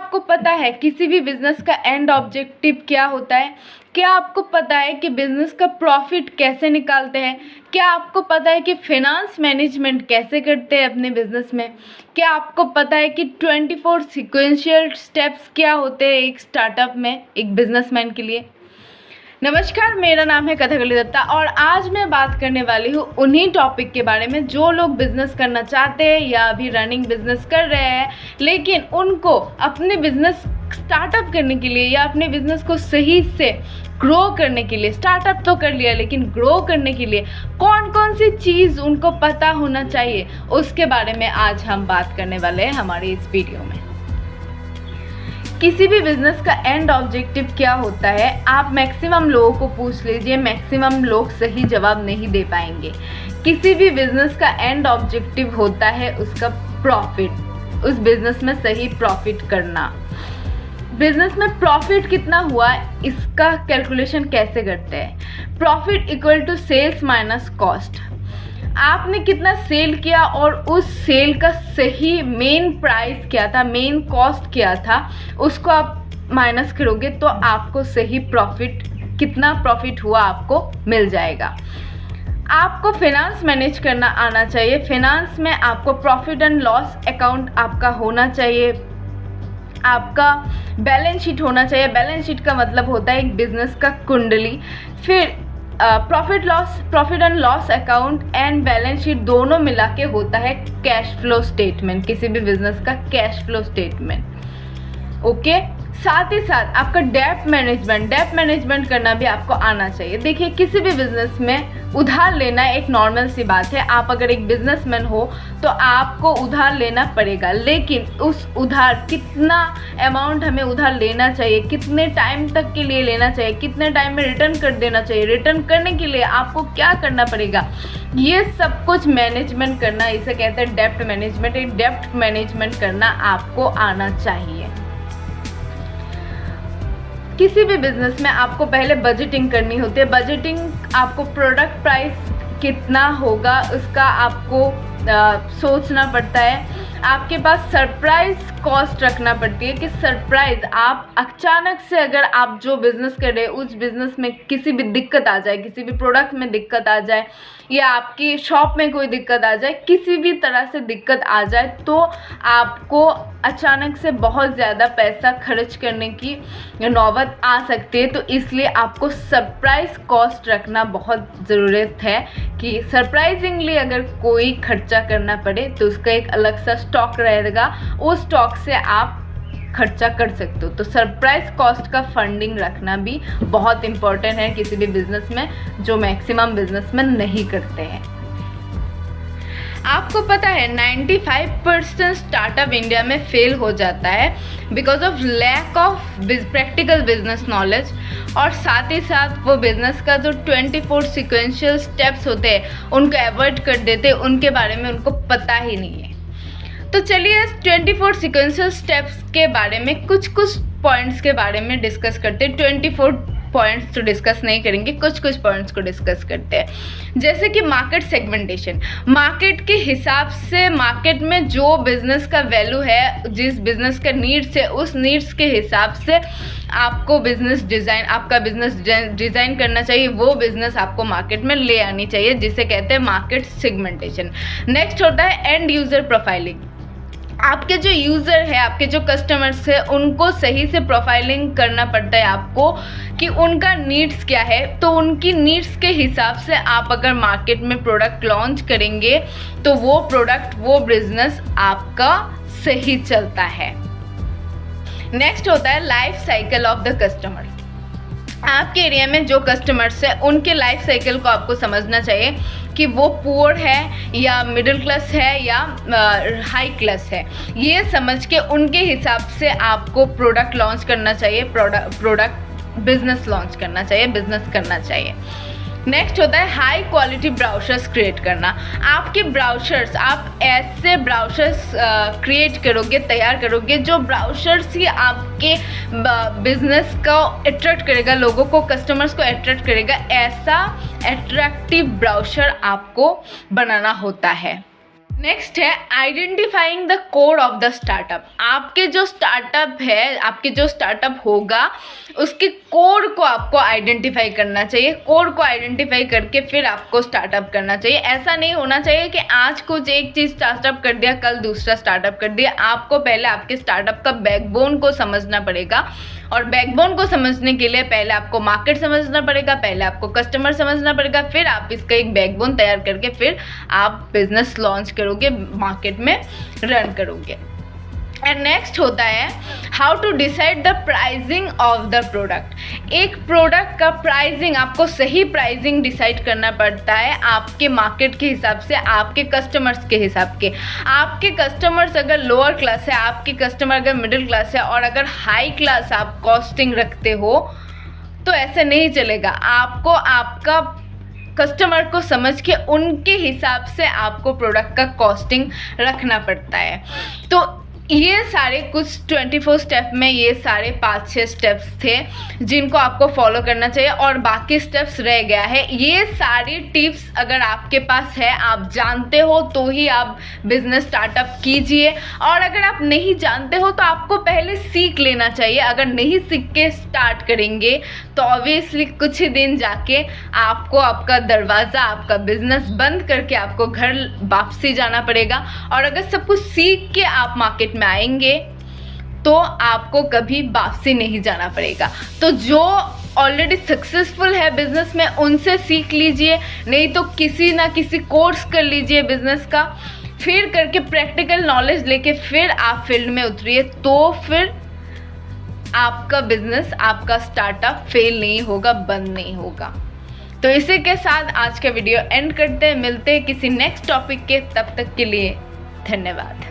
आपको पता है किसी भी बिजनेस का एंड ऑब्जेक्टिव क्या होता है? क्या आपको पता है कि बिजनेस का प्रॉफिट कैसे निकालते हैं? क्या आपको पता है कि फाइनेंस मैनेजमेंट कैसे करते हैं अपने बिजनेस में? क्या आपको पता है कि 24 सीक्वेंशियल स्टेप्स क्या होते हैं एक स्टार्टअप में, एक बिजनेसमैन के लिए? नमस्कार, मेरा नाम है कथकली दत्ता और आज मैं बात करने वाली हूँ उन्हीं टॉपिक के बारे में जो लोग बिजनेस करना चाहते हैं या अभी रनिंग बिजनेस कर रहे हैं, लेकिन उनको अपने बिजनेस स्टार्टअप करने के लिए या अपने बिजनेस को सही से ग्रो करने के लिए, स्टार्टअप तो कर लिया लेकिन ग्रो करने के लिए कौन कौन सी चीज़ उनको पता होना चाहिए, उसके बारे में आज हम बात करने वाले हैं हमारी इस वीडियो में। किसी भी बिजनेस का एंड ऑब्जेक्टिव क्या होता है, आप मैक्सिमम लोगों को पूछ लीजिए, मैक्सिमम लोग सही जवाब नहीं दे पाएंगे। किसी भी बिजनेस का एंड ऑब्जेक्टिव होता है उसका प्रॉफिट, उस बिजनेस में सही प्रॉफिट करना। बिजनेस में प्रॉफिट कितना हुआ इसका कैलकुलेशन कैसे करते हैं? Profit equal to sales minus cost. आपने कितना सेल किया और उस सेल का सही मेन प्राइस क्या था, मेन कॉस्ट क्या था, उसको आप माइनस करोगे तो आपको सही प्रॉफिट, कितना प्रॉफिट हुआ आपको मिल जाएगा। आपको फाइनेंस मैनेज करना आना चाहिए। फाइनेंस में आपको प्रॉफिट एंड लॉस अकाउंट आपका होना चाहिए, आपका बैलेंस शीट होना चाहिए। बैलेंस शीट का मतलब होता है एक बिजनेस का कुंडली। फिर profit and loss account and balance sheet दोनों मिला के होता है कैश फ्लो स्टेटमेंट, किसी भी बिजनेस का कैश फ्लो स्टेटमेंट। ओके, साथ ही साथ आपका डेब्ट मैनेजमेंट करना भी आपको आना चाहिए। देखिए, किसी भी बिजनेस में उधार लेना एक नॉर्मल सी बात है। आप अगर एक बिजनेसमैन हो तो आपको उधार लेना पड़ेगा, लेकिन उस उधार कितना अमाउंट हमें उधार लेना चाहिए, कितने टाइम तक के लिए लेना चाहिए, कितने टाइम में रिटर्न कर देना चाहिए, रिटर्न करने के लिए आपको क्या करना पड़ेगा, ये सब कुछ मैनेजमेंट करना, इसे कहते हैं डेब्ट मैनेजमेंट। एक डेब्ट मैनेजमेंट करना आपको आना चाहिए। किसी भी बिजनेस में आपको पहले बजटिंग करनी होती है। बजटिंग आपको प्रोडक्ट प्राइस कितना होगा उसका आपको सोचना पड़ता है। आपके पास सरप्राइज कॉस्ट रखना पड़ती है कि सरप्राइज, आप अचानक से अगर आप जो बिज़नेस कर रहे हैं उस बिज़नेस में किसी भी दिक्कत आ जाए, किसी भी प्रोडक्ट में दिक्कत आ जाए या आपकी शॉप में कोई दिक्कत आ जाए, किसी भी तरह से दिक्कत आ जाए तो आपको अचानक से बहुत ज़्यादा पैसा खर्च करने की नौबत आ सकती है। तो इसलिए आपको सरप्राइज कॉस्ट रखना बहुत ज़रूरत है कि सरप्राइजिंगली अगर कोई खर्चा करना पड़े तो उसका एक अलग सा स्टॉक रहेगा, उस स्टॉक से आप खर्चा कर सकते हो। तो सरप्राइज कॉस्ट का फंडिंग रखना भी बहुत इम्पोर्टेंट है किसी भी बिजनेस में, जो मैक्सिमम बिजनेसमैन नहीं करते हैं। आपको पता है 95% स्टार्टअप इंडिया में फेल हो जाता है because of lack of practical business knowledge, और साथ ही साथ वो बिजनेस का जो 24 सीक्वेंशियल स्टेप्स होते हैं उनको अवॉइड कर देते हैं, उनके बारे में उनको पता ही नहीं है। तो चलिए इस 24 सीक्वेंशियल स्टेप्स के बारे में कुछ पॉइंट्स के बारे में डिस्कस करते हैं। 24 पॉइंट्स तो डिस्कस नहीं करेंगे, कुछ पॉइंट्स को डिस्कस करते हैं। जैसे कि मार्केट सेगमेंटेशन, मार्केट के हिसाब से, मार्केट में जो बिजनेस का वैल्यू है, जिस बिजनेस का नीड्स है, उस नीड्स के हिसाब से आपको बिजनेस डिज़ाइन, आपका बिजनेस डिज़ाइन करना चाहिए। वो बिजनेस आपको मार्केट में ले आनी चाहिए, जिसे कहते हैं मार्केट सेगमेंटेशन। नेक्स्ट होता है एंड यूज़र प्रोफाइलिंग। आपके जो यूज़र है, आपके जो कस्टमर्स है, उनको सही से प्रोफाइलिंग करना पड़ता है आपको कि उनका नीड्स क्या है। तो उनकी नीड्स के हिसाब से आप अगर मार्केट में प्रोडक्ट लॉन्च करेंगे तो वो प्रोडक्ट, वो बिजनेस आपका सही चलता है। नेक्स्ट होता है life cycle of the customer. आपके एरिया में जो कस्टमर्स है उनके लाइफ साइकिल को आपको समझना चाहिए कि वो पुअर है या मिडिल क्लास है या हाई क्लास है। ये समझ के उनके हिसाब से आपको प्रोडक्ट लॉन्च करना चाहिए, प्रोडक्ट बिजनेस लॉन्च करना चाहिए, बिजनेस करना चाहिए। नेक्स्ट होता है हाई क्वालिटी ब्राउजर्स क्रिएट करना। आपके ब्राउजर्स, आप ऐसे ब्राउजर्स क्रिएट करोगे, तैयार करोगे, जो ब्राउजर्स ही आपके बिजनेस को अट्रैक्ट करेगा, लोगों को, कस्टमर्स को अट्रैक्ट करेगा। ऐसा अट्रैक्टिव ब्राउजर आपको बनाना होता है। नेक्स्ट है identifying the core of the startup. आपके जो स्टार्टअप है, आपके जो स्टार्टअप होगा, उसके कोर को आपको आइडेंटिफाई करना चाहिए। कोर को आइडेंटिफाई करके फिर आपको स्टार्टअप करना चाहिए। ऐसा नहीं होना चाहिए कि आज कुछ एक चीज़ स्टार्टअप कर दिया, कल दूसरा स्टार्टअप कर दिया। आपको पहले आपके स्टार्टअप का बैकबोन को समझना पड़ेगा, और बैकबोन को समझने के लिए पहले आपको मार्केट समझना पड़ेगा, पहले आपको कस्टमर समझना पड़ेगा, फिर आप इसका एक बैकबोन तैयार करके फिर आप बिजनेस लॉन्च करोगे, मार्केट में रन करोगे। एंड नेक्स्ट होता है how to decide the pricing of the product. एक प्रोडक्ट का प्राइसिंग, आपको सही प्राइसिंग डिसाइड करना पड़ता है आपके मार्केट के हिसाब से, आपके कस्टमर्स के हिसाब के। आपके कस्टमर्स अगर लोअर क्लास है, आपके कस्टमर अगर मिडिल क्लास है, और अगर हाई क्लास आप कॉस्टिंग रखते हो तो ऐसे नहीं चलेगा। आपको आपका कस्टमर को समझ के उनके हिसाब से आपको प्रोडक्ट का कॉस्टिंग रखना पड़ता है। तो ये सारे कुछ 24 स्टेप में ये सारे 5-6 स्टेप्स थे जिनको आपको फॉलो करना चाहिए, और बाकी स्टेप्स रह गया है। ये सारी टिप्स अगर आपके पास है, आप जानते हो, तो ही आप बिजनेस स्टार्टअप कीजिए। और अगर आप नहीं जानते हो तो आपको पहले सीख लेना चाहिए। अगर नहीं सीख के स्टार्ट करेंगे तो ऑब्वियसली कुछ ही दिन जाके आपको आपका दरवाज़ा, आपका बिजनेस बंद करके आपको घर वापसी जाना पड़ेगा। और अगर सब कुछ सीख के आप मार्केट में आएंगे तो आपको कभी वापसी नहीं जाना पड़ेगा। तो जो ऑलरेडी सक्सेसफुल है बिजनेस में उनसे सीख लीजिए, नहीं तो किसी ना किसी कोर्स कर लीजिए बिजनेस का, फिर करके प्रैक्टिकल नॉलेज लेके फिर आप फील्ड में उतरिए, तो फिर आपका बिजनेस, आपका स्टार्टअप फेल नहीं होगा, बंद नहीं होगा। तो इसी के साथ आज का वीडियो एंड करते हैं। मिलते हैं किसी नेक्स्ट टॉपिक के, तब तक के लिए धन्यवाद।